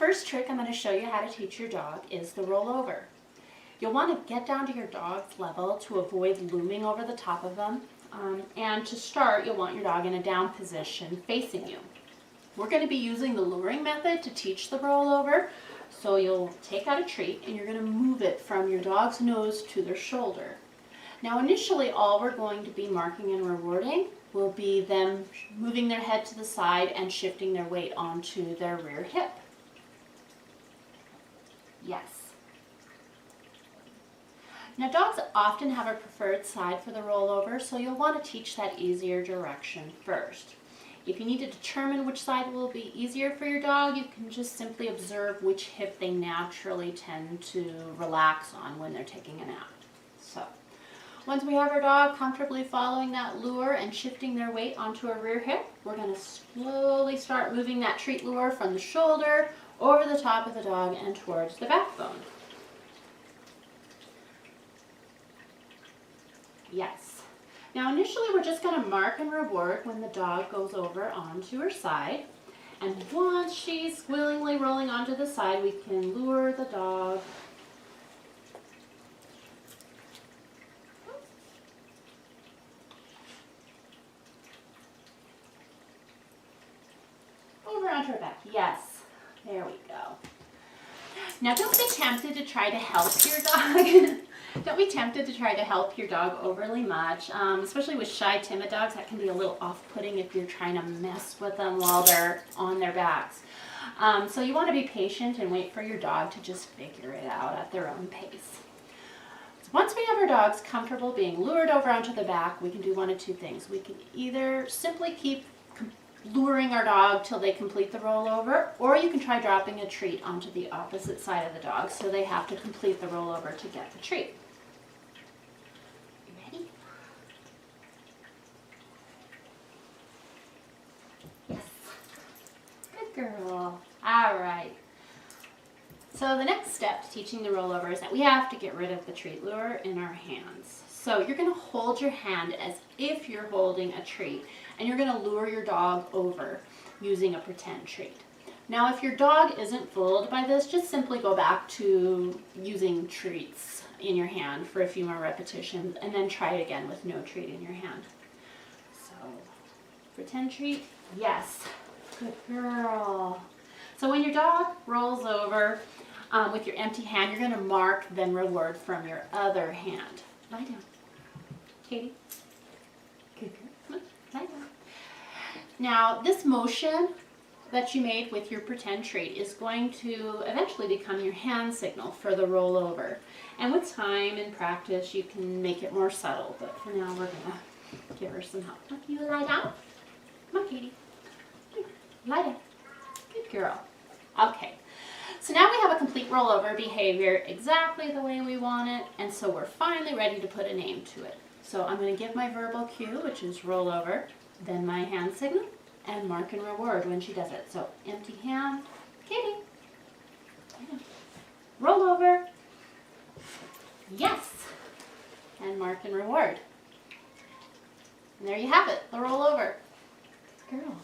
first trick I'm going to show you how to teach your dog is the rollover. You'll want to get down to your dog's level to avoid looming over the top of them. And to start, you'll want your dog in a down position facing you. We're going to be using the luring method to teach the rollover. So you'll take out a treat and you're going to move it from your dog's nose to their shoulder. Now initially all we're going to be marking and rewarding will be them moving their head to the side and shifting their weight onto their rear hip. Yes. Now dogs often have a preferred side for the rollover, so you'll want to teach that easier direction first. If you need to determine which side will be easier for your dog, you can just simply observe which hip they naturally tend to relax on when they're taking a nap. So, once we have our dog comfortably following that lure and shifting their weight onto a rear hip, we're going to slowly start moving that treat lure from the shoulder over the top of the dog and towards the backbone. Yes. Now initially we're just going to mark and reward when the dog goes over onto her side. And once she's willingly rolling onto the side, we can lure the dog over onto her back. Yes. There we go. Now don't be tempted to try to help your dog. Don't be tempted to try to help your dog overly much, especially with shy, timid dogs. That can be a little off-putting if you're trying to mess with them while they're on their backs. So you want to be patient and wait for your dog to just figure it out at their own pace. So once we have our dogs comfortable being lured over onto the back, we can do one of two things. We can either simply keep luring our dog till they complete the rollover, or you can try dropping a treat onto the opposite side of the dog so they have to complete the rollover to get the treat. You ready? Yes. Good girl. All right. So the next step to teaching the rollover is that we have to get rid of the treat lure in our hands. So you're going to hold your hand as if you're holding a treat, and you're going to lure your dog over using a pretend treat. Now if your dog isn't fooled by this, just simply go back to using treats in your hand for a few more repetitions and then try it again with no treat in your hand. So pretend treat, yes, good girl. So when your dog rolls over with your empty hand, you're going to mark then reward from your other hand. Lie down. Katie. Good girl. Come on, lie down. Now, this motion that you made with your pretend treat is going to eventually become your hand signal for the rollover. And with time and practice, you can make it more subtle. But for now, we're going to give her some help. Can you lie down? Come on, Katie. Lie down. Good girl. Okay. So now we have a complete rollover behavior exactly the way we want it, and so we're finally ready to put a name to it. So I'm going to give my verbal cue, which is rollover, then my hand signal, and mark and reward when she does it. So empty hand, Kitty, rollover, yes, and mark and reward. And there you have it, the rollover. Girl.